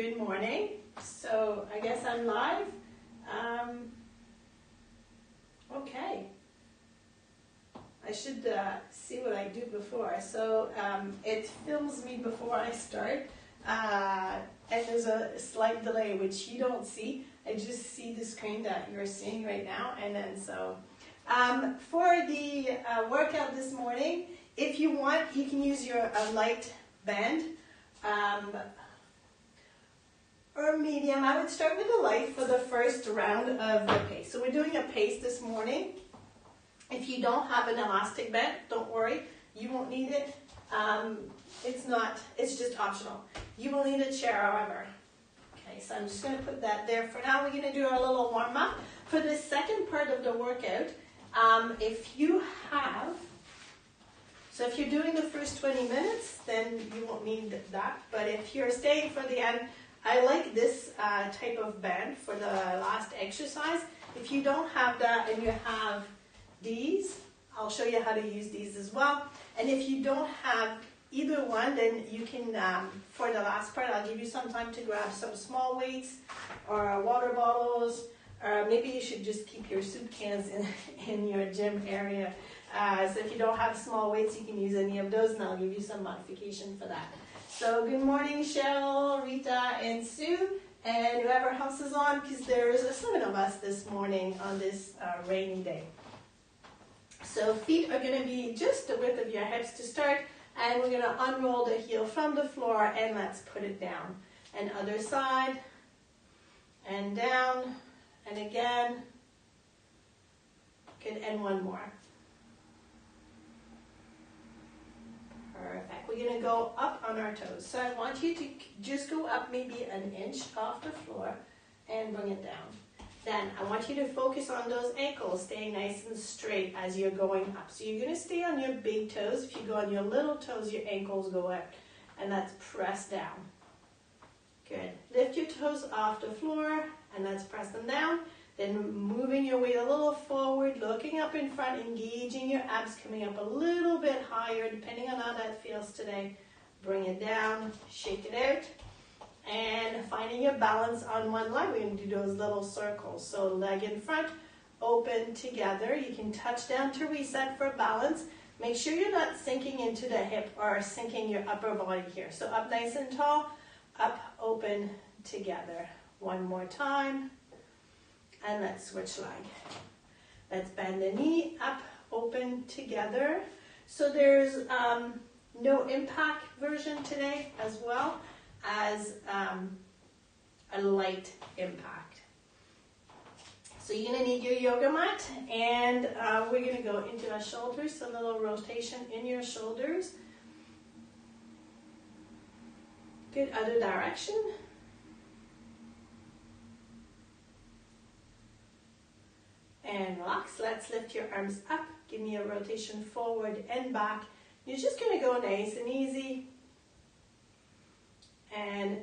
Good morning. So I guess I'm live. Okay. I should see what I do before. So it films me before I start. And there's a slight delay, which you don't see. I just see the screen that you're seeing right now. And then so for the workout this morning, if you want, you can use your light band. Or medium. I would start with the light for the first round of the pace. So we're doing a pace this morning. If you don't have an elastic band, don't worry, you won't need it. It's just optional. You will need a chair, however. Okay, so I'm just going to put that there for now. We're going to do our little warm up. For the second part of the workout, if you're doing the first 20 minutes, then you won't need that. But if you're staying for the end, I like this type of band for the last exercise. If you don't have that and you have these, I'll show you how to use these as well. And if you don't have either one, then you can, for the last part, I'll give you some time to grab some small weights or water bottles, or maybe you should just keep your soup cans in your gym area. So if you don't have small weights, you can use any of those, and I'll give you some modification for that. So good morning, Cheryl, Rita, and Sue, and whoever else is on, because there's 7 of us this morning on this rainy day. So feet are going to be just the width of your hips to start, and we're going to unroll the heel from the floor, and let's put it down. And other side, and down, and again. Good, and one more. Perfect. We're going to go up on our toes. So I want you to just go up maybe an inch off the floor and bring it down. Then I want you to focus on those ankles, staying nice and straight as you're going up. So you're going to stay on your big toes. If you go on your little toes, your ankles go up. And that's press down. Good. Lift your toes off the floor and let's press them down. Then moving your weight a little forward, looking up in front, engaging your abs, coming up a little bit higher, depending on how that feels today. Bring it down, shake it out, and finding your balance on one leg. We're going to do those little circles. So leg in front, open together. You can touch down to reset for balance. Make sure you're not sinking into the hip or sinking your upper body here. So up nice and tall, up, open, together. One more time. And let's switch leg. Let's bend the knee, up, open, together. So there's no impact version today, as well as a light impact. So you're going to need your yoga mat, and we're going to go into our shoulders, a little rotation in your shoulders. Good, other direction. And relax. Let's lift your arms up. Give me a rotation forward and back. You're just going to go nice and easy. And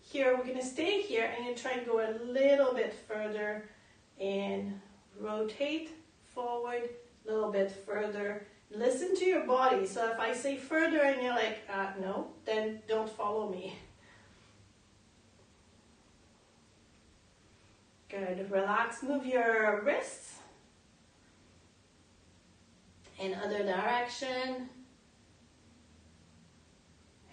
here, we're going to stay here and you try and go a little bit further and rotate forward a little bit further. Listen to your body. So if I say further and you're like, no, then don't follow me. Good. Relax. Move your wrists in other direction.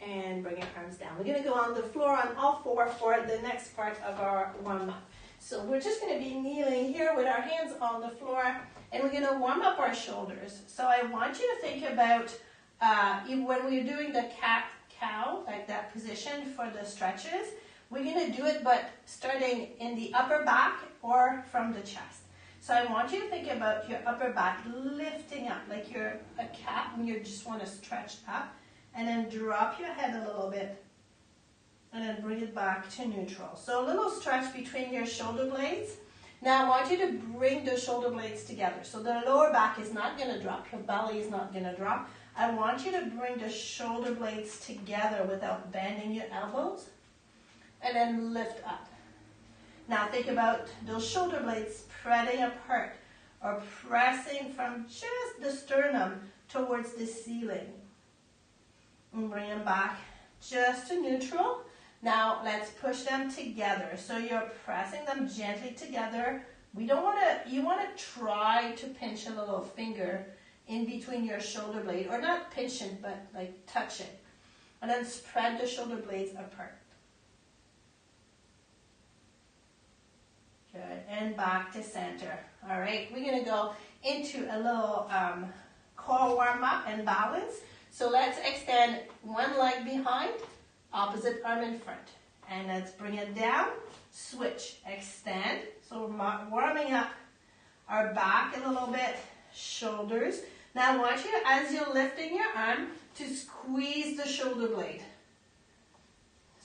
And bring your arms down. We're going to go on the floor on all 4 for the next part of our warm-up. So we're just going to be kneeling here with our hands on the floor. And we're going to warm up our shoulders. So I want you to think about when we're doing the cat-cow, like that position for the stretches. We're going to do it, but starting in the upper back or from the chest. So I want you to think about your upper back lifting up, like you're a cat and you just want to stretch up. And then drop your head a little bit. And then bring it back to neutral. So a little stretch between your shoulder blades. Now I want you to bring the shoulder blades together. So the lower back is not going to drop. Your belly is not going to drop. I want you to bring the shoulder blades together without bending your elbows. And then lift up. Now think about those shoulder blades spreading apart or pressing from just the sternum towards the ceiling. And bring them back just to neutral. Now let's push them together. So you're pressing them gently together. We don't want to, you want to try to pinch a little finger in between your shoulder blade, or not pinch it, but like touch it. And then spread the shoulder blades apart. Good, and back to center. All right, we're gonna go into a little core warm up and balance. So let's extend one leg behind, opposite arm in front. And let's bring it down, switch, extend. So we're warming up our back a little bit, shoulders. Now I want you, as you're lifting your arm, to squeeze the shoulder blade.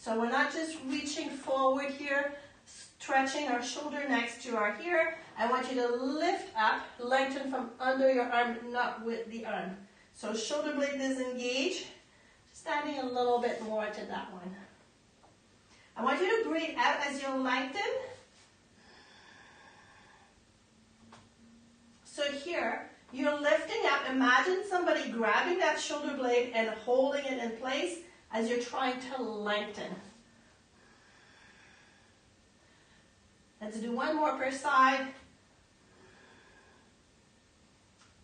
So we're not just reaching forward here, stretching our shoulder next to our ear. I want you to lift up, lengthen from under your arm, not with the arm. So shoulder blade disengage, just adding a little bit more to that one. I want you to breathe out as you lengthen. So here, you're lifting up. Imagine somebody grabbing that shoulder blade and holding it in place as you're trying to lengthen. Let's do one more per side.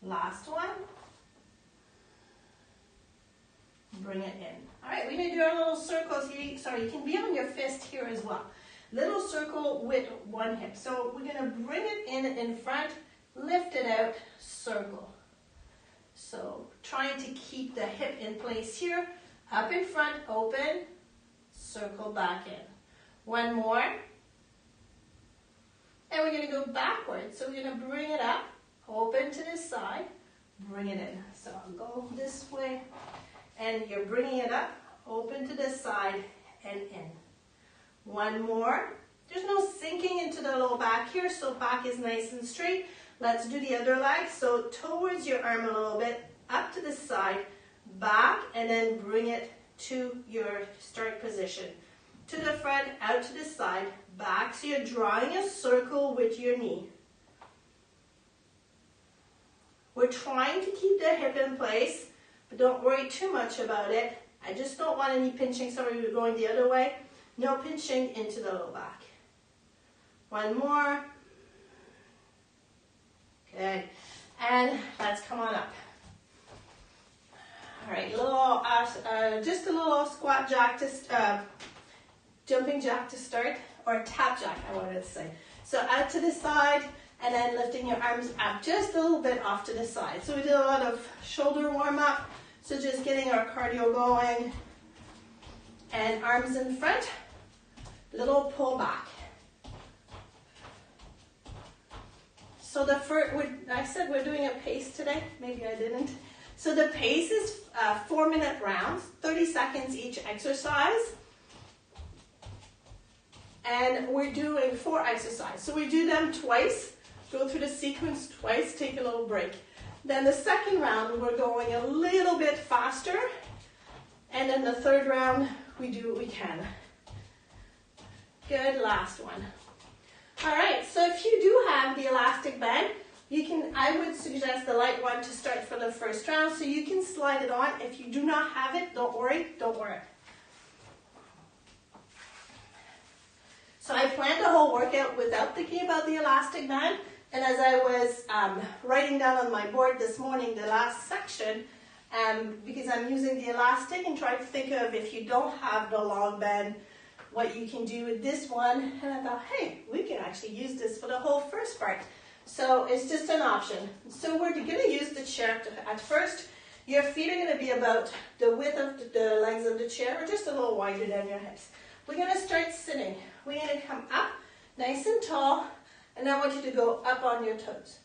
Last one. Bring it in. All right, we're going to do our little circles here. Sorry, you can be on your fist here as well. Little circle with one hip. So we're going to bring it in front, lift it out, circle. So trying to keep the hip in place here. Up in front, open, circle back in. One more. And we're going to go backwards. So we're going to bring it up, open to this side, bring it in. So I'll go this way. And you're bringing it up, open to this side, and in. One more. There's no sinking into the low back here, so back is nice and straight. Let's do the other leg. So towards your arm a little bit, up to the side, back, and then bring it to your start position. To the front, out to the side, back. So you're drawing a circle with your knee. We're trying to keep the hip in place, but don't worry too much about it. I just don't want any pinching. Sorry, we're going the other way. No pinching into the low back. One more. Good. And let's come on up. All right, just a little squat jack to jumping jack to start, or tap jack, I wanted to say. So out to the side, and then lifting your arms up just a little bit off to the side. So we did a lot of shoulder warm up. So just getting our cardio going. And arms in front, little pull back. So the first, I said we're doing a pace today. Maybe I didn't. So the pace is 4-minute rounds, 30 seconds each exercise. And we're doing 4 exercises. So we do them twice, go through the sequence twice, take a little break. Then the second round, we're going a little bit faster. And then the third round, we do what we can. Good, last one. All right, so if you do have the elastic band, I would suggest the light one to start for the first round, so you can slide it on. If you do not have it, don't worry, don't wear it. So I planned the whole workout without thinking about the elastic band. And as I was writing down on my board this morning, the last section, because I'm using the elastic and trying to think of, if you don't have the long band, what you can do with this one. And I thought, hey, we can actually use this for the whole first part. So it's just an option. So we're going to use the chair at first. Your feet are going to be about the width of the legs of the chair, or just a little wider than your hips. We're going to start sitting. We're going to come up nice and tall, and I want you to go up on your toes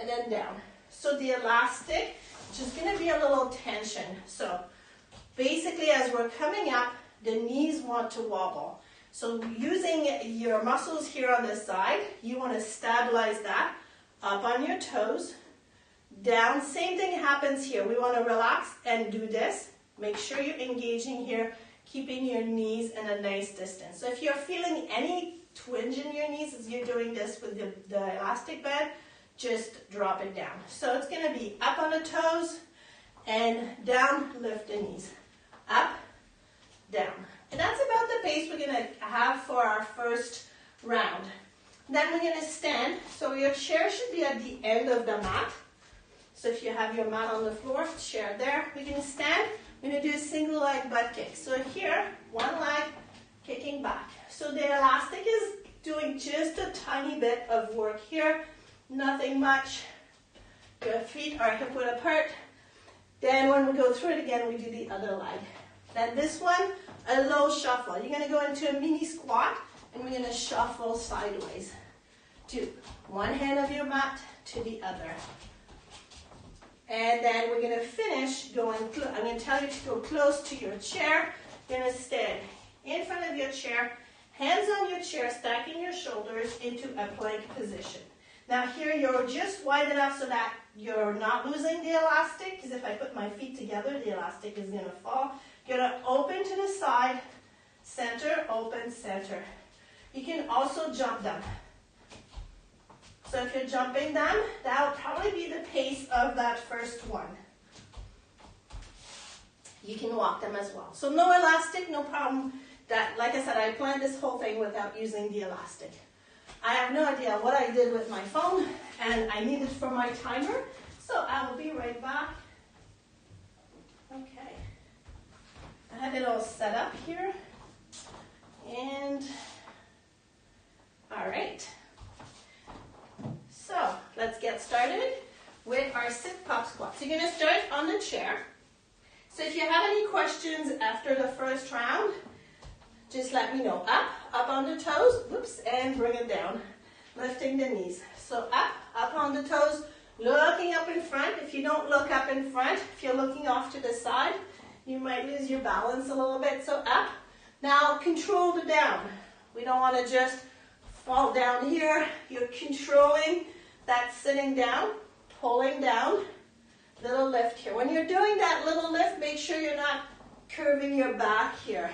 and then down. So the elastic, just going to be a little tension. So basically, as we're coming up, the knees want to wobble. So using your muscles here on this side, you want to stabilize that. Up on your toes, down. Same thing happens here. We want to relax and do this. Make sure you're engaging here, keeping your knees in a nice distance. So if you're feeling any twinge in your knees as you're doing this with the elastic band, just drop it down. So it's going to be up on the toes and down, lift the knees. Up, down, And that's about the pace we're gonna have for our first round. Then we're gonna stand, so your chair should be at the end of the mat. So if you have your mat on the floor, chair there. We're gonna stand, we're gonna do a single leg butt kick. So here, one leg, kicking back. So the elastic is doing just a tiny bit of work here, nothing much. Your feet are hip width apart. Then when we go through it again, we do the other leg. Then this one, a low shuffle. You're gonna go into a mini squat, and we're gonna shuffle sideways. To one hand of your mat to the other. And then we're gonna finish going, I'm gonna tell you to go close to your chair. You're gonna stand in front of your chair, hands on your chair, stacking your shoulders into a plank position. Now here you're just wide enough so that you're not losing the elastic, because if I put my feet together, the elastic is gonna fall. You're gonna open to the side, center, open, center. You can also jump them. So if you're jumping them, that'll probably be the pace of that first one. You can walk them as well. So no elastic, no problem. That, like I said, I planned this whole thing without using the elastic. I have no idea what I did with my phone, and I need it for my timer, so I will be right back. Okay. I have it all set up here. And, all right. So, let's get started with our sit-pop squat. So you're going to start on the chair. So if you have any questions after the first round, just let me know. Up on the toes, whoops, and bring it down. Lifting the knees. So up on the toes, looking up in front. If you don't look up in front, if you're looking off to the side, you might lose your balance a little bit. So up. Now control the down. We don't want to just fall down here. You're controlling that sitting down, pulling down, little lift here. When you're doing that little lift, make sure you're not curving your back here.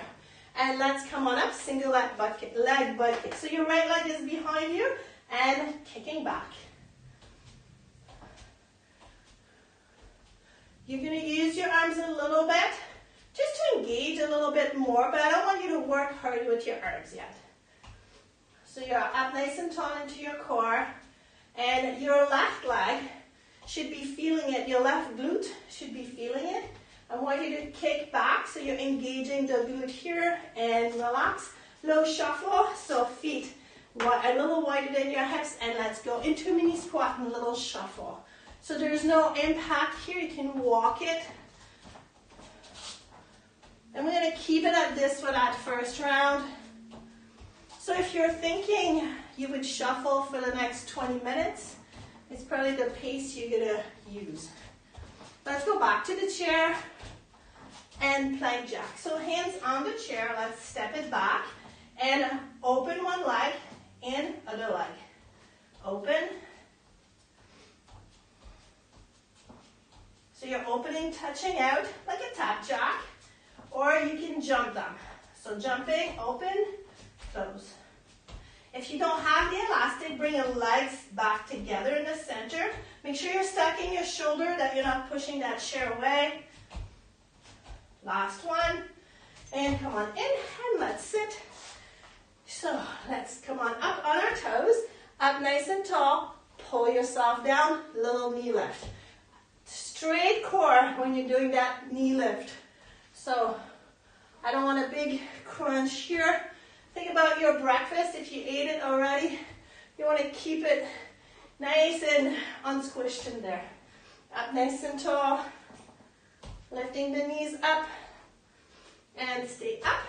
And let's come on up, single leg butt kick. So your right leg is behind you and kicking back. You're going to use your arms a little bit, just to engage a little bit more, but I don't want you to work hard with your arms yet. So you're up nice and tall into your core, and your left leg should be feeling it. Your left glute should be feeling it. I want you to kick back, so you're engaging the glute here, and relax. Low shuffle, so feet a little wider than your hips, and let's go into a mini squat and a little shuffle. So there's no impact here, you can walk it. And we're going to keep it at this for that first round. So if you're thinking you would shuffle for the next 20 minutes, it's probably the pace you're going to use. Let's go back to the chair and plank jack. So hands on the chair, let's step it back and open one leg and other leg. Open. So you're opening, touching out like a tap jack, or you can jump them. So jumping, open, close. If you don't have the elastic, bring your legs back together in the center. Make sure you're stacking your shoulder, that you're not pushing that chair away. Last one. And come on in and let's sit. So let's come on up on our toes. Up nice and tall. Pull yourself down. Little knee lift. Straight core when you're doing that knee lift. So I don't want a big crunch here. Think about your breakfast. If you ate it already, you want to keep it nice and unsquished in there. Up nice and tall. Lifting the knees up. And stay up.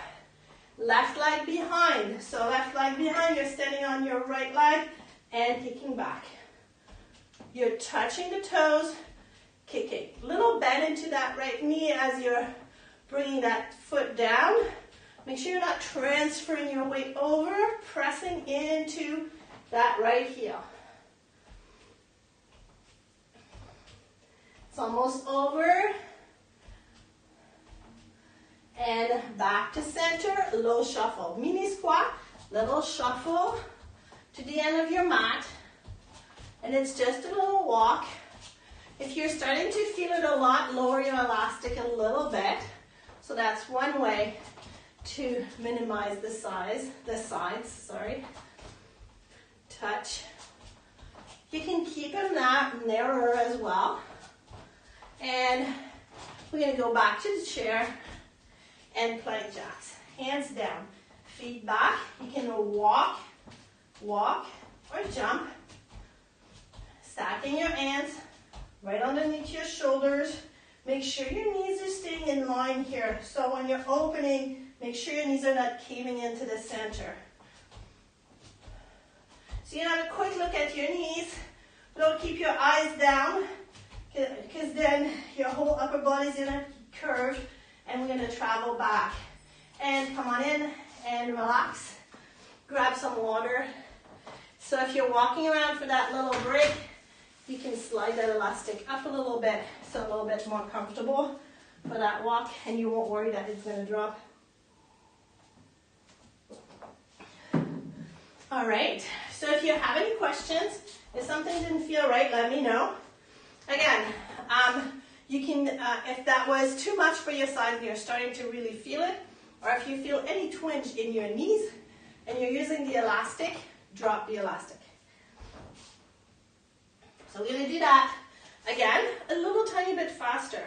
Left leg behind. So left leg behind, you're standing on your right leg and kicking back. You're touching the toes, kicking. Little bend into that right knee as you're bringing that foot down. Make sure you're not transferring your weight over, pressing into that right heel. It's almost over. And back to center, low shuffle. Mini squat, little shuffle to the end of your mat. And it's just a little walk. If you're starting to feel it a lot, lower your elastic a little bit. So that's one way to minimize the sides, sorry. Touch. You can keep them that narrower as well. And we're going to go back to the chair and plank jacks. Hands down, feet back. You can walk, or jump. Stacking your hands right underneath your shoulders. Make sure your knees are staying in line here. So when you're opening, make sure your knees are not caving into the center. So you have a quick look at your knees. Don't keep your eyes down, because then your whole upper body's gonna curve, and we're gonna travel back. And come on in and relax. Grab some water. So if you're walking around for that little break, you can slide that elastic up a little bit, so a little bit more comfortable for that walk, and you won't worry that it's gonna drop. All right, so if you have any questions, if something didn't feel right, let me know. Again, you can, if that was too much for your side and you're starting to really feel it, or if you feel any twinge in your knees and you're using the elastic, drop the elastic. So we're going to do that again, a little tiny bit faster.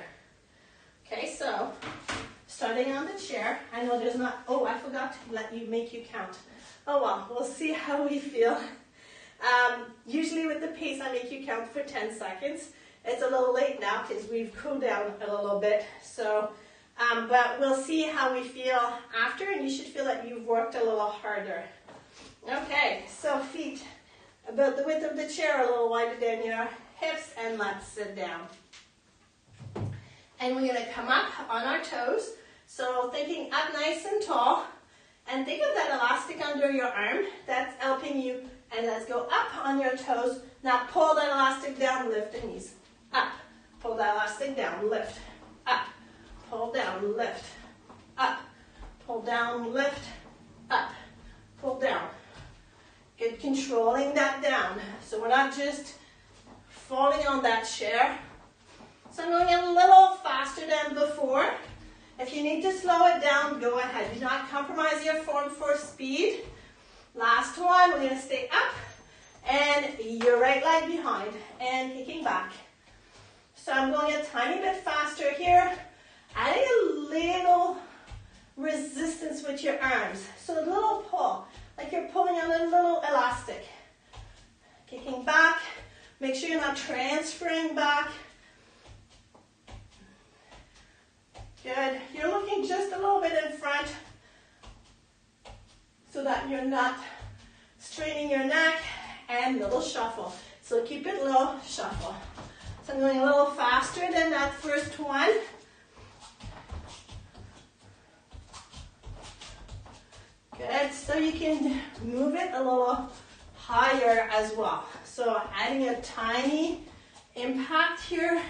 Okay, so starting on the chair. I know there's not, oh, I forgot to make you count. Oh well, we'll see how we feel. Usually with the pace, I make you count for 10 seconds. It's a little late now because we've cooled down a little bit. So, but we'll see how we feel after, and you should feel that you've worked a little harder. Okay, so feet about the width of the chair, a little wider than your hips, and let's sit down. And we're going to come up on our toes. So thinking up nice and tall. And think of that elastic under your arm. That's helping you. And let's go up on your toes. Now pull that elastic down, lift the knees. Up. Pull that elastic down, lift. Up. Pull down, lift. Up. Pull down, lift. Up. Pull down. Good, controlling that down. So we're not just falling on that chair. So I'm going a little faster than before. If you need to slow it down, go ahead. Do not compromise your form for speed. Last one, we're going to stay up. And your right leg behind. And kicking back. So I'm going a tiny bit faster here. Adding a little resistance with your arms. So a little pull. Like you're pulling on a little elastic. Kicking back. Make sure you're not transferring back. Good. You're looking just a little bit in front so that you're not straining your neck, and little shuffle. So keep it low, shuffle. So I'm going a little faster than that first one. Good. So you can move it a little higher as well. So adding a tiny impact here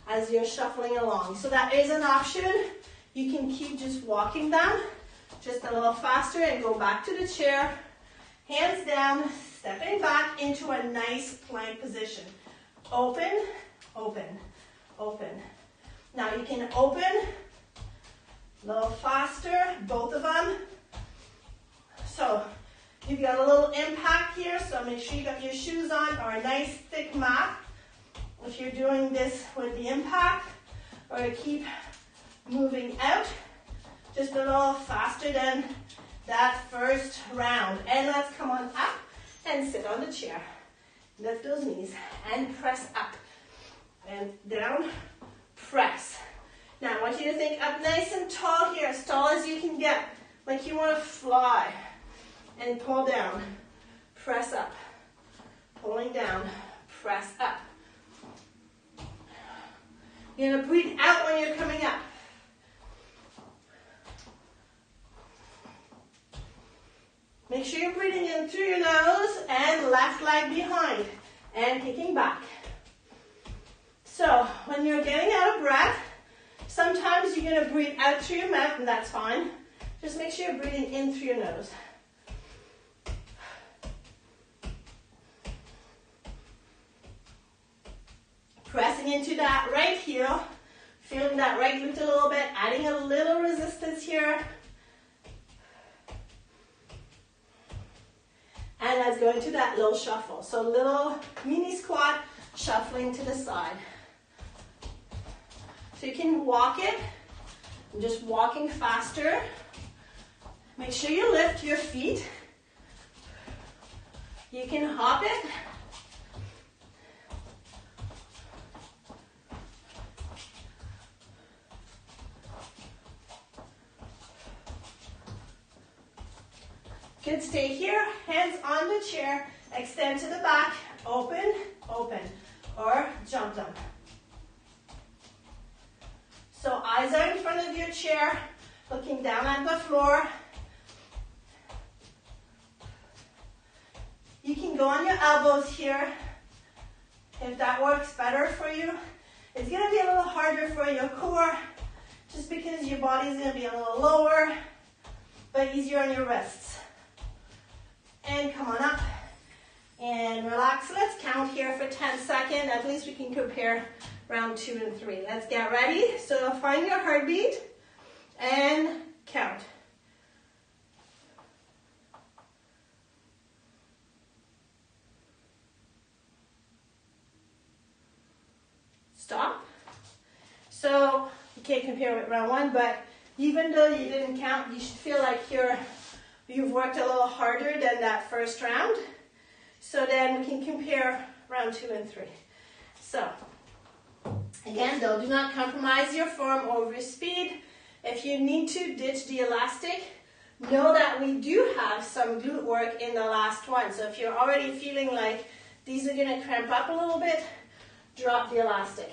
as you're shuffling along. So that is an option. You can keep just walking down, just a little faster, and go back to the chair. Hands down, stepping back into a nice plank position. Open, open, open. Now you can open a little faster, both of them. So you've got a little impact here, so make sure you got your shoes on or a nice thick mat. If you're doing this with the impact, or to keep moving out, just a little faster than that first round. And let's come on up and sit on the chair. Lift those knees and press up and down, press. Now I want you to think up nice and tall here, as tall as you can get, like you want to fly. And pull down, press up, pulling down, press up. You're going to breathe out when you're coming up. Make sure you're breathing in through your nose and left leg behind and kicking back. So when you're getting out of breath, sometimes you're going to breathe out through your mouth, and that's fine. Just make sure you're breathing in through your nose. Pressing into that right heel, feeling that right glute a little bit, adding a little resistance here. And let's go into that little shuffle. So little mini squat, shuffling to the side. So you can walk it. I'm just walking faster. Make sure you lift your feet. You can hop it. Good, stay here, hands on the chair, extend to the back, open, open, or jump them. So eyes are in front of your chair, looking down at the floor. You can go on your elbows here, if that works better for you. It's gonna be a little harder for your core, just because your body's gonna be a little lower, but easier on your wrists. And come on up and relax. Let's count here for 10 seconds. At least we can compare round 2 and 3. Let's get ready. So find your heartbeat and count. Stop. So you can't compare with round 1, but even though you didn't count, you should feel like you've worked a little harder than that first round. So then we can compare round 2 and 3. So, again, though, do not compromise your form over your speed. If you need to ditch the elastic, know that we do have some glute work in the last one. So if you're already feeling like these are going to cramp up a little bit, drop the elastic.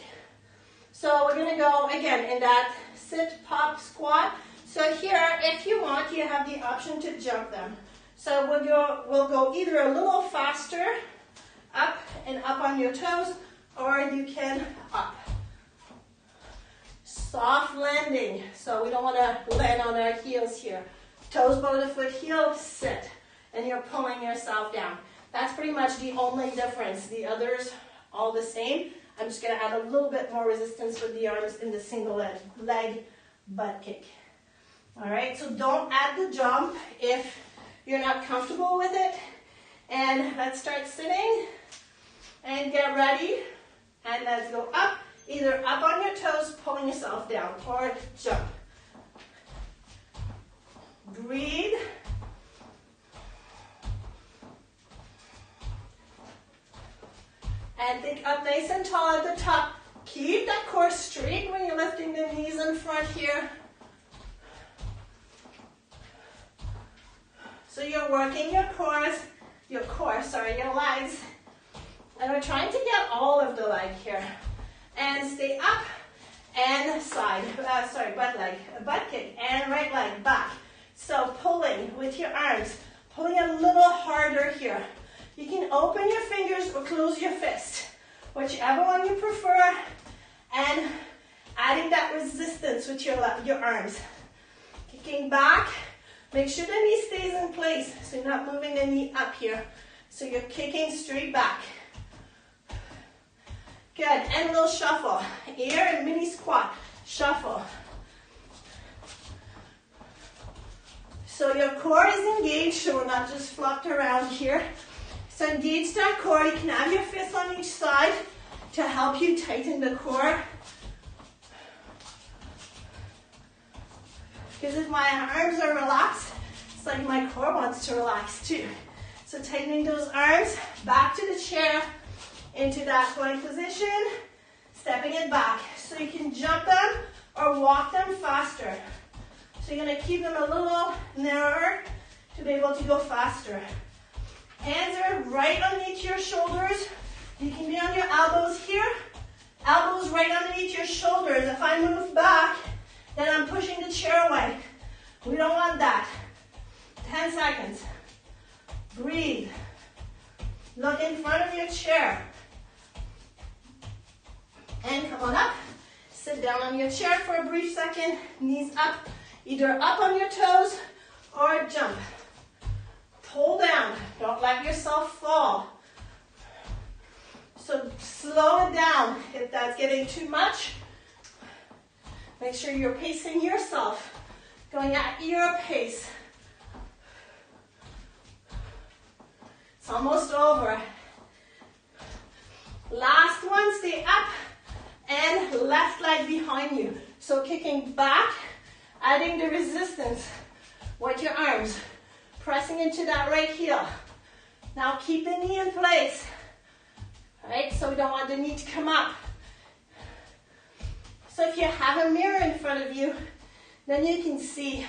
So we're going to go, again, in that sit, pop, squat. So here, if you want, you have the option to jump them. So we'll go either a little faster, up and up on your toes, or you can up. Soft landing. So we don't want to land on our heels here. Toes below the foot, heel, sit. And you're pulling yourself down. That's pretty much the only difference. The others, all the same. I'm just going to add a little bit more resistance with the arms in the single leg butt kick. All right, so don't add the jump if you're not comfortable with it. And let's start sitting and get ready. And let's go up, either up on your toes, pulling yourself down, or jump. Breathe. And think up nice and tall at the top. Keep that core straight when you're lifting the knees in front here. So you're working your legs. And we're trying to get all of the leg here. And stay up and side, butt kick, and right leg back. So pulling with your arms, pulling a little harder here. You can open your fingers or close your fist, whichever one you prefer, and adding that resistance with your arms. Kicking back. Make sure the knee stays in place, so you're not moving the knee up here. So you're kicking straight back. Good, and a little shuffle. Air and mini squat, shuffle. So your core is engaged, so we're not just flopped around here. So engage that core. You can have your fists on each side to help you tighten the core. Because if my arms are relaxed, it's like my core wants to relax too. So tightening those arms, back to the chair, into that plank position, stepping it back. So you can jump them or walk them faster. So you're going to keep them a little narrower to be able to go faster. Hands are right underneath your shoulders. You can be on your elbows here. Elbows right underneath your shoulders. If I move back, then I'm pushing the chair away. We don't want that. 10 seconds. Breathe. Look in front of your chair. And come on up. Sit down on your chair for a brief second. Knees up. Either up on your toes or jump. Pull down. Don't let yourself fall. So slow it down if that's getting too much. Make sure you're pacing yourself, going at your pace. almost over. Last one, stay up and left leg behind you. So kicking back, adding the resistance with your arms, pressing into that right heel. Now keep the knee in place, right? So we don't want the knee to come up. So if you have a mirror in front of you, then you can see.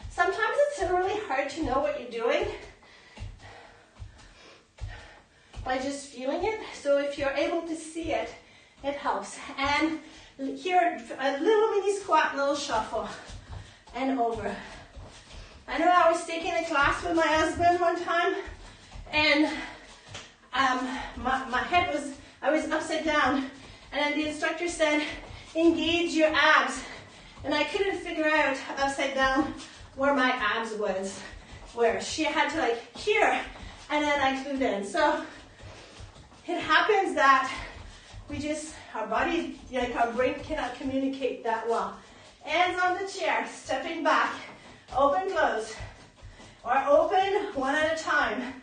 Sometimes it's really hard to know what you're doing by just feeling it. So if you're able to see it, it helps. And here, a little mini squat, little shuffle, and over. I know I was taking a class with my husband one time, and my head was, I was upside down, and then the instructor said, engage your abs. And I couldn't figure out upside down where my abs was, where she had to like here, and then I glued in. So it happens that we just, our body, like our brain cannot communicate that well. Hands on the chair, stepping back, open, close, or open one at a time.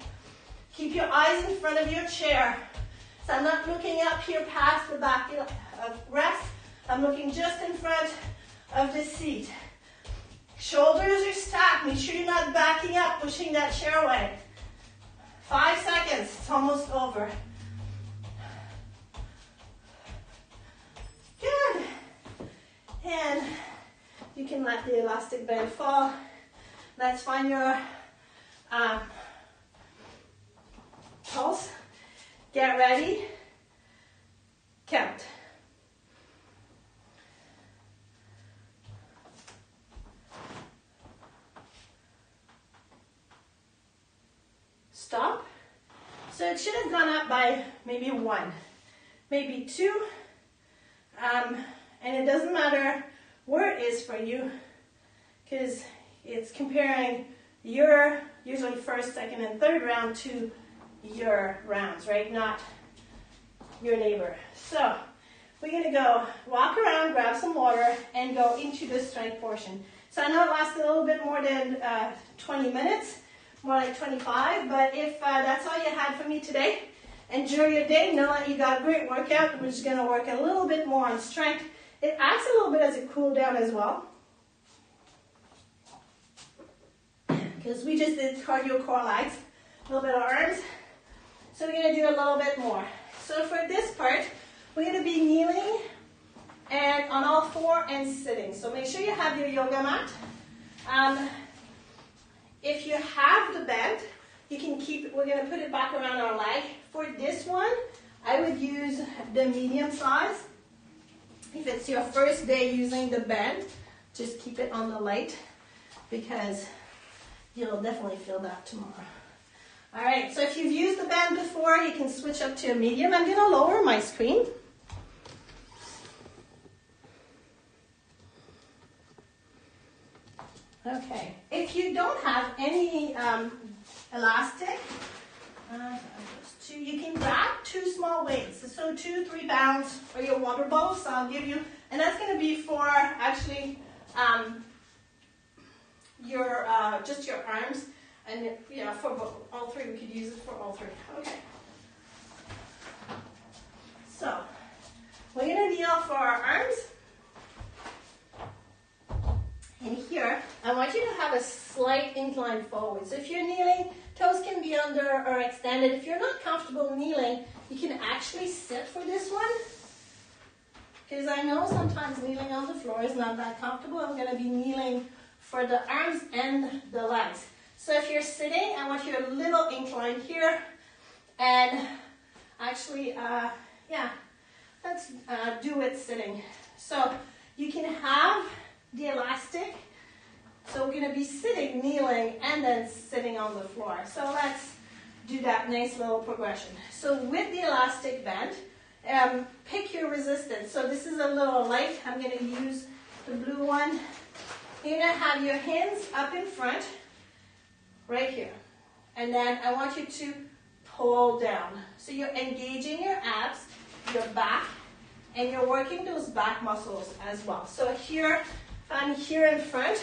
Keep your eyes in front of your chair. So I'm not looking up here past the back of rest. I'm looking just in front of the seat. Shoulders are stacked. Make sure you're not backing up, pushing that chair away. 5 seconds. It's almost over. Good. And you can let the elastic band fall. Let's find your pulse. Get ready. Count. Stop. So it should have gone up by maybe 1, maybe 2. And it doesn't matter where it is for you, because it's comparing your usually first, second, and third round to your rounds, right? Not your neighbor. So we're going to go walk around, grab some water, and go into the strength portion. So I know it lasted a little bit more than 20 minutes, more like 25, but if that's all you had for me today, enjoy your day. Know that you got a great workout. We're just going to work a little bit more on strength. It acts a little bit as a cool down as well, because we just did cardio core legs, a little bit of arms. So we're going to do a little bit more. So for this part, we're going to be kneeling and on all four and sitting. So make sure you have your yoga mat. If you have the band, you can keep it. We're going to put it back around our leg. For this one, I would use the medium size. If it's your first day using the band, just keep it on the light, because you'll definitely feel that tomorrow. All right, so if you've used the band before, you can switch up to a medium. I'm going to lower my screen. Okay, if you don't have any elastic, you can grab 2 small weights, so 2-3 pounds for your water bowl. So I'll give you, and that's going to be for actually your just your arms, and yeah, for all 3, we could use it for all 3. Okay. So we're going to kneel for our arms. And here, I want you to have a slight incline forward. So if you're kneeling, toes can be under or extended. If you're not comfortable kneeling, you can actually sit for this one. Because I know sometimes kneeling on the floor is not that comfortable. I'm going to be kneeling for the arms and the legs. So if you're sitting, I want you a little incline here. And actually, let's do it sitting. So you can have the elastic. So we're going to be sitting, kneeling, and then sitting on the floor. So let's do that nice little progression. So with the elastic band, pick your resistance. So this is a little light. I'm going to use the blue one. You're going to have your hands up in front, right here. And then I want you to pull down. So you're engaging your abs, your back, and you're working those back muscles as well. So here, I'm here in front,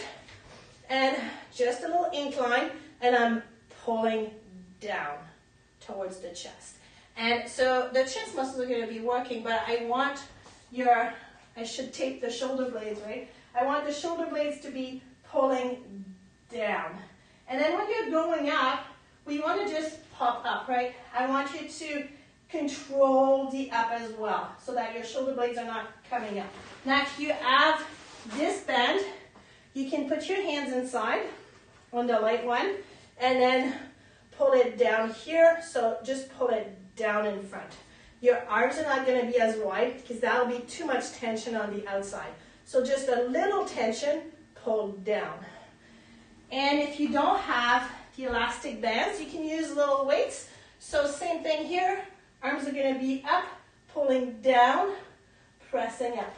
and just a little incline, and I'm pulling down. towards the chest. And so the chest muscles are going to be working, but I want your, I should tape the shoulder blades, right? I want the shoulder blades to be pulling down. And then when you're going up, we want to just pop up, right? I want you to control the up as well, so that your shoulder blades are not coming up. Now, if you have this bend, you can put your hands inside on the light one, and then pull it down here, so just pull it down in front. Your arms are not going to be as wide, because that will be too much tension on the outside. So just a little tension, pull down. And if you don't have the elastic bands, you can use little weights. So same thing here, arms are going to be up, pulling down, pressing up.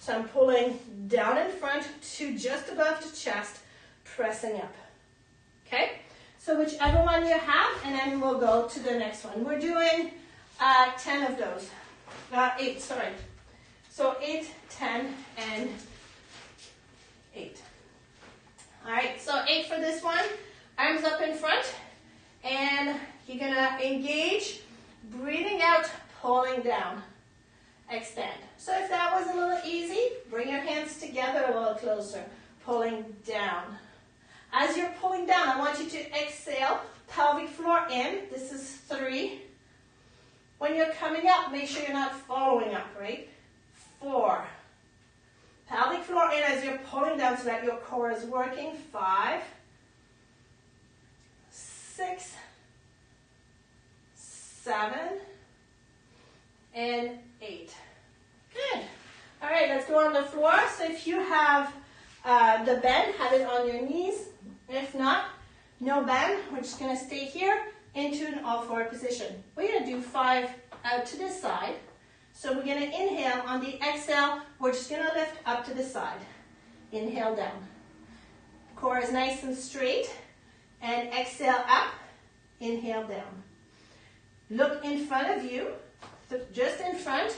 So I'm pulling down in front to just above the chest, pressing up. Okay? So whichever one you have, and then we'll go to the next one. We're doing 10 of those. 8, sorry. So 8, 10, and 8. All right, so 8 for this one. Arms up in front, and you're going to engage, breathing out, pulling down. Extend. So if that was a little easy, bring your hands together a little closer, pulling down. As you're pulling down, I want you to exhale, pelvic floor in. This is 3. When you're coming up, make sure you're not following up, right? 4. Pelvic floor in as you're pulling down so that your core is working. 5, 6, 7, and 8. Good. All right, let's go on the floor. So if you have the bend, have it on your knees. If not, no bend. We're just going to stay here into an all-four position. We're going to do 5 out to this side. So we're going to inhale. On the exhale, we're just going to lift up to the side. Inhale down. Core is nice and straight. And exhale up. Inhale down. Look in front of you, just in front,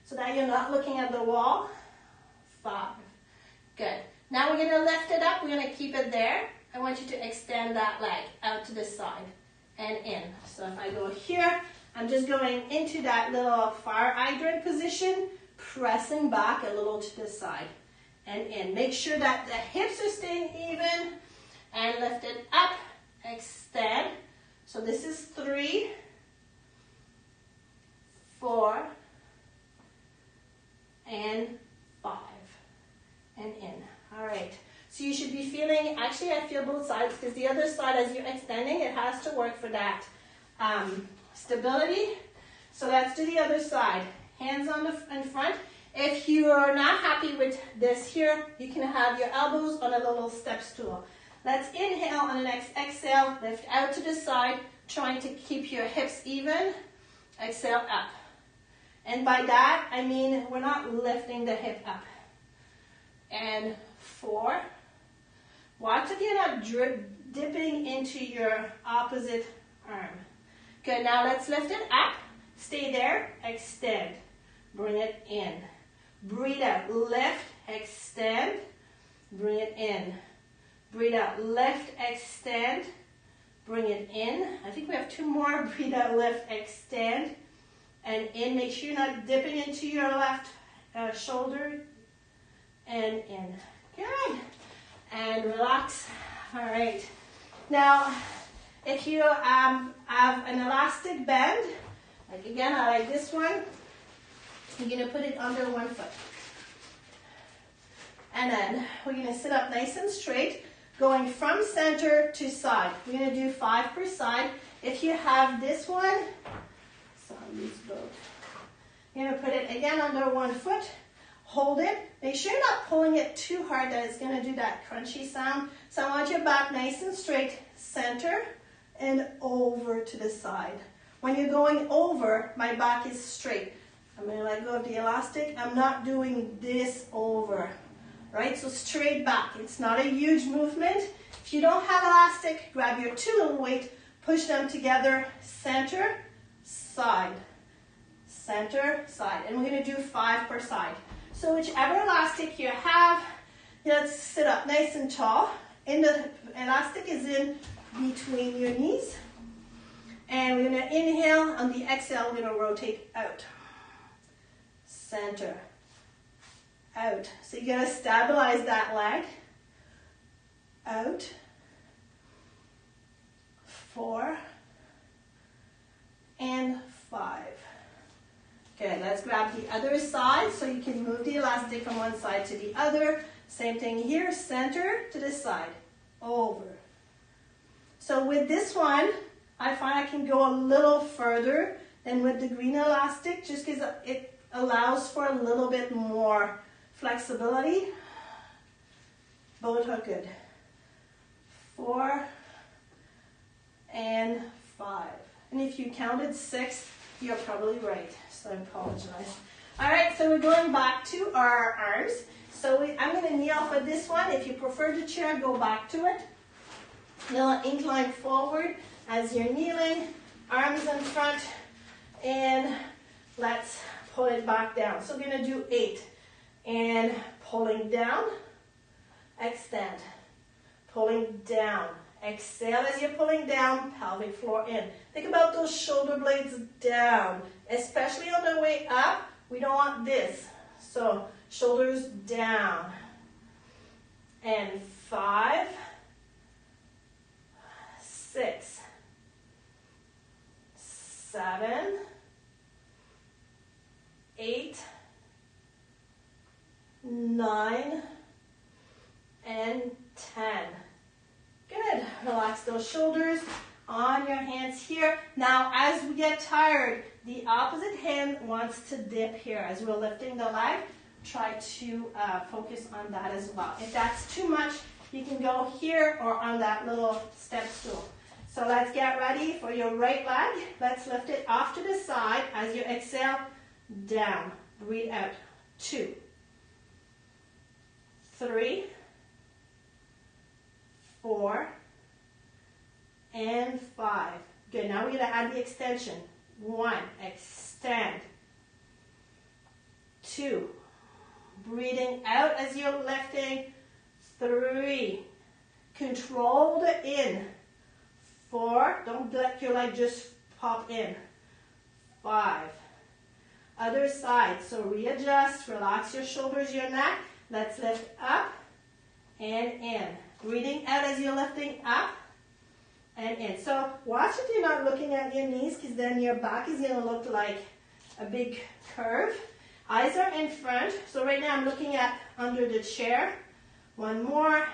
so that you're not looking at the wall. 5. Good. Now we're going to lift it up. We're going to keep it there. I want you to extend that leg out to the side and in. So if I go here, I'm just going into that little fire hydrant position, pressing back a little to the side and in. Make sure that the hips are staying even and lift it up, extend. So this is 3, 4, and 5, and in. All right. So you should be feeling, actually I feel both sides, because the other side, as you're extending, it has to work for that stability. So let's do the other side. Hands on in front. If you are not happy with this here, you can have your elbows on a little step stool. Let's inhale on the next exhale, lift out to the side, trying to keep your hips even. Exhale up. And by that, I mean we're not lifting the hip up. And 4. Watch if you're not dipping into your opposite arm. Good, now let's lift it up. Stay there, extend. Bring it in. Breathe out, lift, extend. Bring it in. Breathe out, lift, extend. Bring it in. I think we have 2 more. Breathe out, lift, extend. And in. Make sure you're not dipping into your left shoulder. And in. Good. And relax. All right. Now, if you have an elastic band, like again, I like this one, you're going to put it under one foot. And then we're going to sit up nice and straight, going from center to side. We're going to do 5 per side. If you have this one, so I'll use both. You're going to put it again under one foot. Hold it. Make sure you're not pulling it too hard that it's going to do that crunchy sound. So I want your back nice and straight, center, and over to the side. When you're going over, my back is straight. I'm going to let go of the elastic. I'm not doing this over, right? So straight back. It's not a huge movement. If you don't have elastic, grab your 2 little weights, push them together, center, side, center, side. And we're going to do 5 per side. So whichever elastic you have, let's sit up nice and tall. And the elastic is in between your knees. And we're gonna inhale, on the exhale, we're gonna rotate out. Center, out. So you gotta stabilize that leg. Out. 4 and 5. Good, let's grab the other side so you can move the elastic from one side to the other. Same thing here, center to this side, over. So with this one, I find I can go a little further than with the green elastic just because it allows for a little bit more flexibility. Both are good. 4 and 5. And if you counted 6, you're probably right, so I apologize. All right, so we're going back to our arms. So I'm going to kneel for this one. If you prefer the chair, go back to it. Little incline forward as you're kneeling, arms in front, and let's pull it back down. So we're going to do 8. And pulling down, extend. Pulling down. Exhale as you're pulling down, pelvic floor in. Think about those shoulder blades down, especially on the way up. We don't want this. So shoulders down. And 5, 6, 7, 8, 9, and 10. Good. Relax those shoulders on your hands here. Now, as we get tired, the opposite hand wants to dip here. As we're lifting the leg, try to focus on that as well. If that's too much, you can go here or on that little step stool. So let's get ready for your right leg. Let's lift it off to the side. As you exhale, down. Breathe out. 2, 3, 4, and 5. Good, now we're going to add the extension. 1, extend. 2, breathing out as you're lifting. 3, control the in. 4, don't let your leg just pop in. 5, other side. So readjust, relax your shoulders, your neck. Let's lift up and in. Breathing out as you're lifting up and in. So watch if you're not looking at your knees, because then your back is going to look like a big curve. Eyes are in front. So right now I'm looking at under the chair. One more.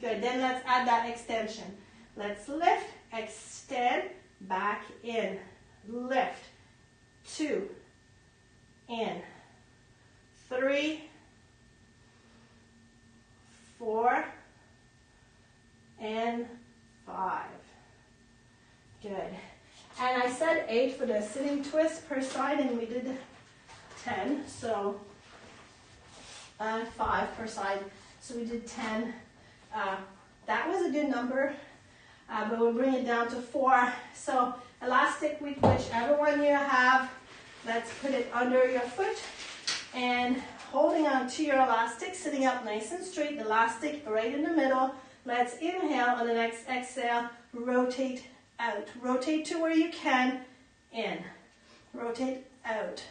Good. Then let's add that extension. Let's lift, extend, back in. Lift. 2, in. 3, 4, and 5. Good. And I said 8 for the sitting twist per side, and we did 10, so 5 per side, so we did 10. That was a good number, but we'll bring it down to 4. So elastic with whichever one you have, let's put it under your foot, and holding on to your elastic, sitting up nice and straight, the elastic right in the middle. Let's inhale, on the next exhale, rotate out. Rotate to where you can, in. Rotate out.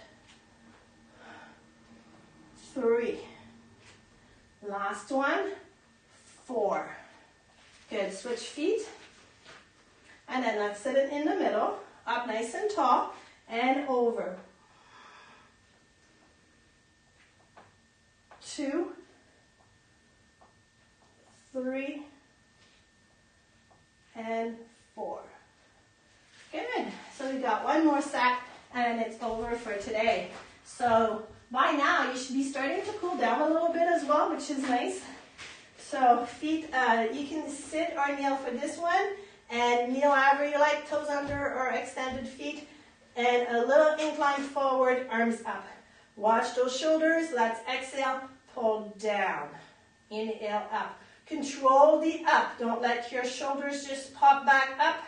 3. Last one, 4. Good, switch feet. And then let's sit it in the middle, up nice and tall, and over. 2, 3, and 4. Good. So we got one more set, and it's over for today. So by now you should be starting to cool down a little bit as well, which is nice. So feet, you can sit or kneel for this one, and kneel however you like, toes under or extended feet, and a little incline forward, arms up. Watch those shoulders. Let's exhale, pull down. Inhale up. Control the up. Don't let your shoulders just pop back up.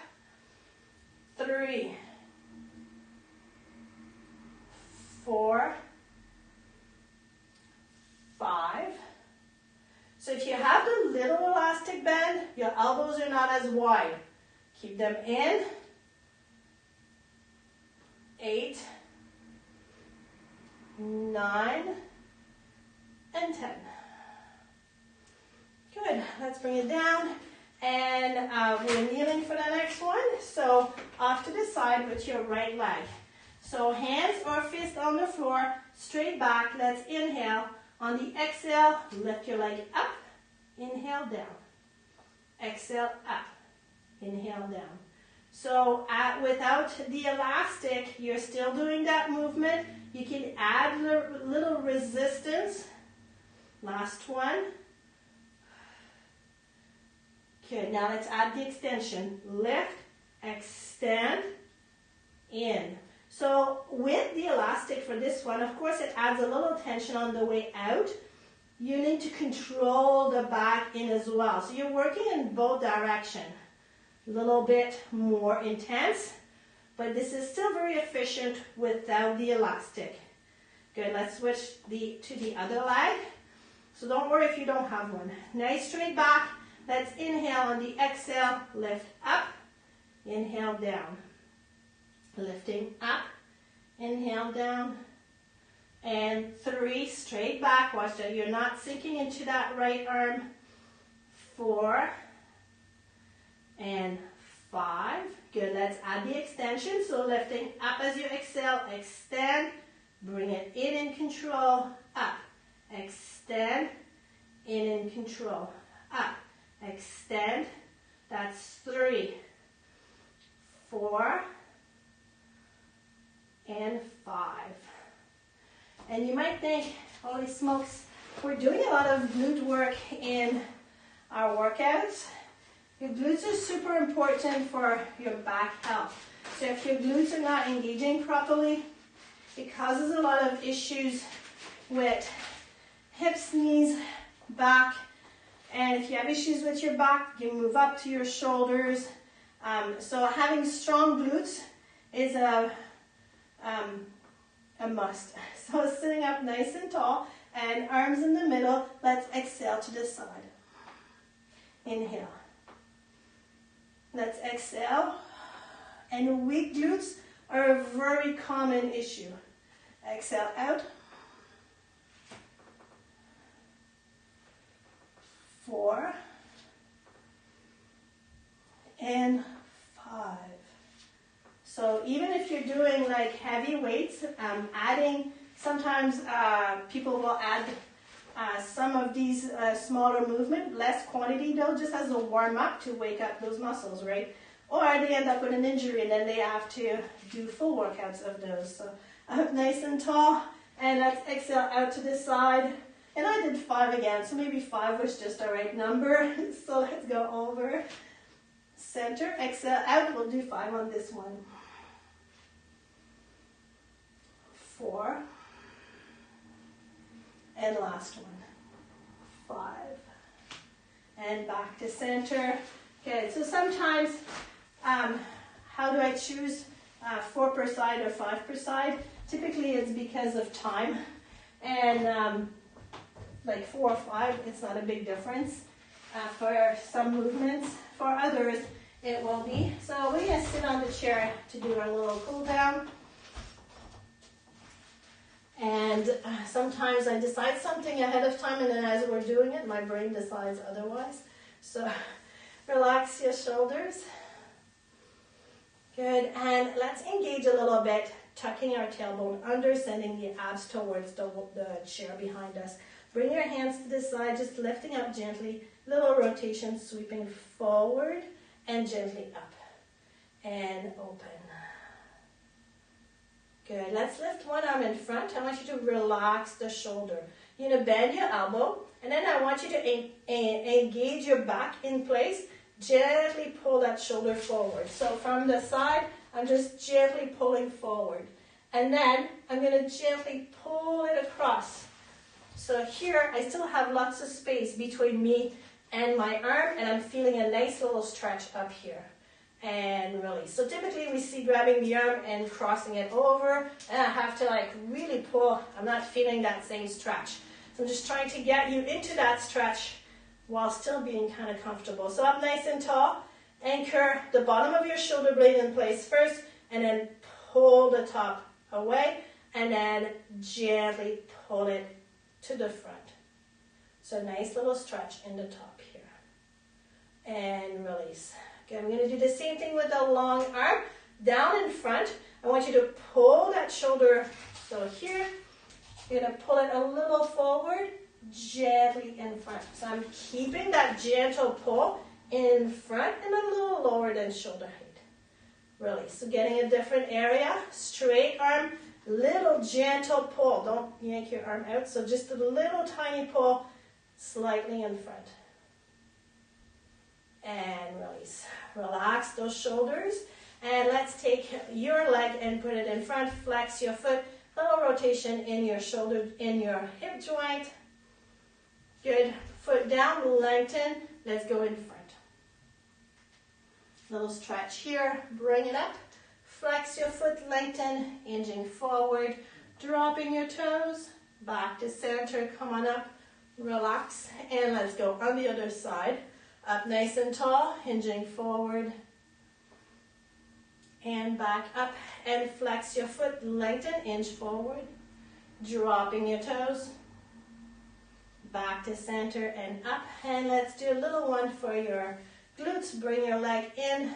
3, 4, 5. So if you have the little elastic band, your elbows are not as wide. Keep them in. 8, 9, and 10. Good. Let's bring it down. And we're kneeling for the next one. So off to the side with your right leg. So hands or fist on the floor, straight back. Let's inhale. On the exhale, lift your leg up. Inhale, down. Exhale, up. Inhale, down. So without the elastic, you're still doing that movement. You can add a little resistance. Last one. Good, now let's add the extension. Lift, extend, in. So with the elastic for this one, of course it adds a little tension on the way out. You need to control the back in as well. So you're working in both directions. A little bit more intense, but this is still very efficient without the elastic. Good, let's switch to the other leg. So don't worry if you don't have one. Nice straight back. Let's inhale on the exhale, lift up, inhale down. Lifting up, inhale down, and 3, straight back. Watch that you're not sinking into that right arm. 4, and 5. Good, let's add the extension. So lifting up as you exhale, extend, bring it in control, up, extend, in control, up, extend. That's 3, 4, and 5. And you might think, holy smokes, we're doing a lot of glute work in our workouts. Your glutes are super important for your back health. So if your glutes are not engaging properly, it causes a lot of issues with hips, knees, back. And if you have issues with your back, you can move up to your shoulders. So having strong glutes is a must. So sitting up nice and tall and arms in the middle. Let's exhale to the side. Inhale. Let's exhale. And weak glutes are a very common issue. Exhale out. 4 and 5. So even if you're doing like heavy weights, adding, sometimes people will add some of these smaller movement, less quantity though, just as a warm up to wake up those muscles, right? Or they end up with an injury and then they have to do full workouts of those. So up nice and tall, and let's exhale out to the side. And I did 5 again, so maybe 5 was just the right number. So let's go over. Center, exhale out, we'll do 5 on this one. 4. And last one. 5. And back to center. Okay, so sometimes, how do I choose 4 per side or 5 per side? Typically it's because of time. And like 4 or 5, it's not a big difference for some movements. For others, it will be. So we're going to sit on the chair to do our little cool down. And sometimes I decide something ahead of time, and then as we're doing it, my brain decides otherwise. So relax your shoulders. Good. And let's engage a little bit, tucking our tailbone under, sending the abs towards the chair behind us. Bring your hands to the side, just lifting up gently. Little rotation, sweeping forward and gently up. And open. Good. Let's lift one arm in front. I want you to relax the shoulder. You're going to bend your elbow, and then I want you to engage your back in place. Gently pull that shoulder forward. So from the side, I'm just gently pulling forward. And then I'm going to gently pull it across. So here, I still have lots of space between me and my arm, and I'm feeling a nice little stretch up here. And release. So typically we see grabbing the arm and crossing it over, and I have to like really pull. I'm not feeling that same stretch. So I'm just trying to get you into that stretch while still being kind of comfortable. So up nice and tall, Anchor the bottom of your shoulder blade in place first, and then pull the top away, and then gently pull it to the front. So nice little stretch in the top here. And release. Okay, I'm going to do the same thing with the long arm. Down in front, I want you to pull that shoulder. So here, you're going to pull it a little forward, gently in front. So I'm keeping that gentle pull in front and a little lower than shoulder height. Release. So getting a different area. Straight arm, little gentle pull. Don't yank your arm out. So just a little tiny pull, slightly in front. And release. Relax those shoulders. And let's take your leg and put it in front. Flex your foot. Little rotation in your shoulder, in your hip joint. Good. Foot down, lengthen. Let's go in front. Little stretch here. Bring it up. Flex your foot, lengthen. Hinging forward. Dropping your toes. Back to center. Come on up. Relax. And let's go on the other side. Up nice and tall, hinging forward, and back up, and flex your foot, lengthen, inch forward, dropping your toes, back to center and up, and let's do a little one for your glutes. Bring your leg in,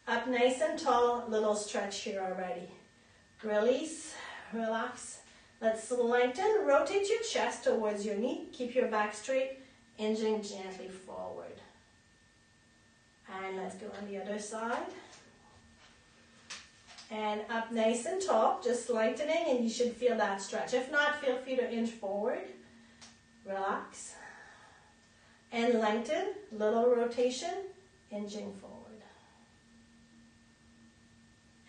up nice and tall, little stretch here already. Release, relax, let's lengthen, rotate your chest towards your knee, keep your back straight, hinging gently forward. And let's go on the other side. And up nice and tall, just lengthening, and you should feel that stretch. If not, feel free to inch forward. Relax. And lengthen, little rotation, inching forward.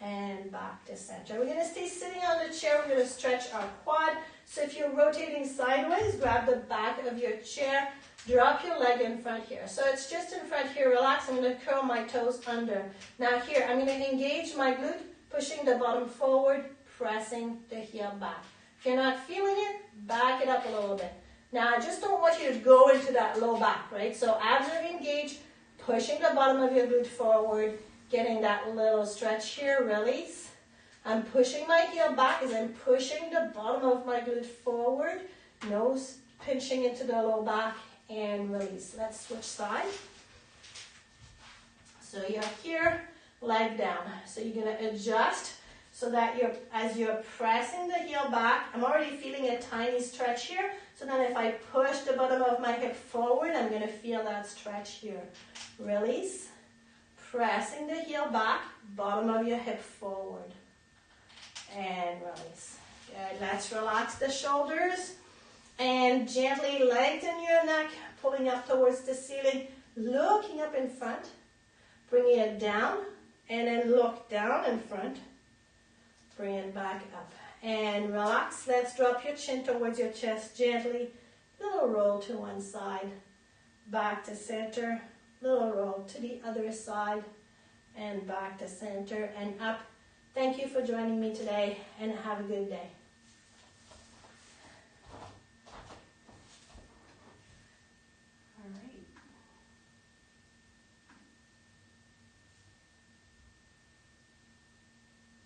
And back to center. We're going to stay sitting on the chair. We're going to stretch our quad. So if you're rotating sideways, grab the back of your chair. Drop your leg in front here. So it's just in front here. Relax. I'm going to curl my toes under. Now here, I'm going to engage my glute, pushing the bottom forward, pressing the heel back. If you're not feeling it, back it up a little bit. Now, I just don't want you to go into that low back, right? So abs are engaged, pushing the bottom of your glute forward, getting that little stretch here. Release. I'm pushing my heel back as I'm pushing the bottom of my glute forward. Nose pinching into the low back. And release. Let's switch sides. So you're here, leg down. So you're going to adjust so that as you're pressing the heel back, I'm already feeling a tiny stretch here. So then if I push the bottom of my hip forward, I'm going to feel that stretch here. Release. Pressing the heel back, bottom of your hip forward. And release. Good. Let's relax the shoulders. And gently lengthen your neck, pulling up towards the ceiling, looking up in front, bringing it down, and then look down in front, bring it back up, and relax. Let's drop your chin towards your chest gently, little roll to one side, back to center, little roll to the other side, and back to center and up. Thank you for joining me today, and have a good day.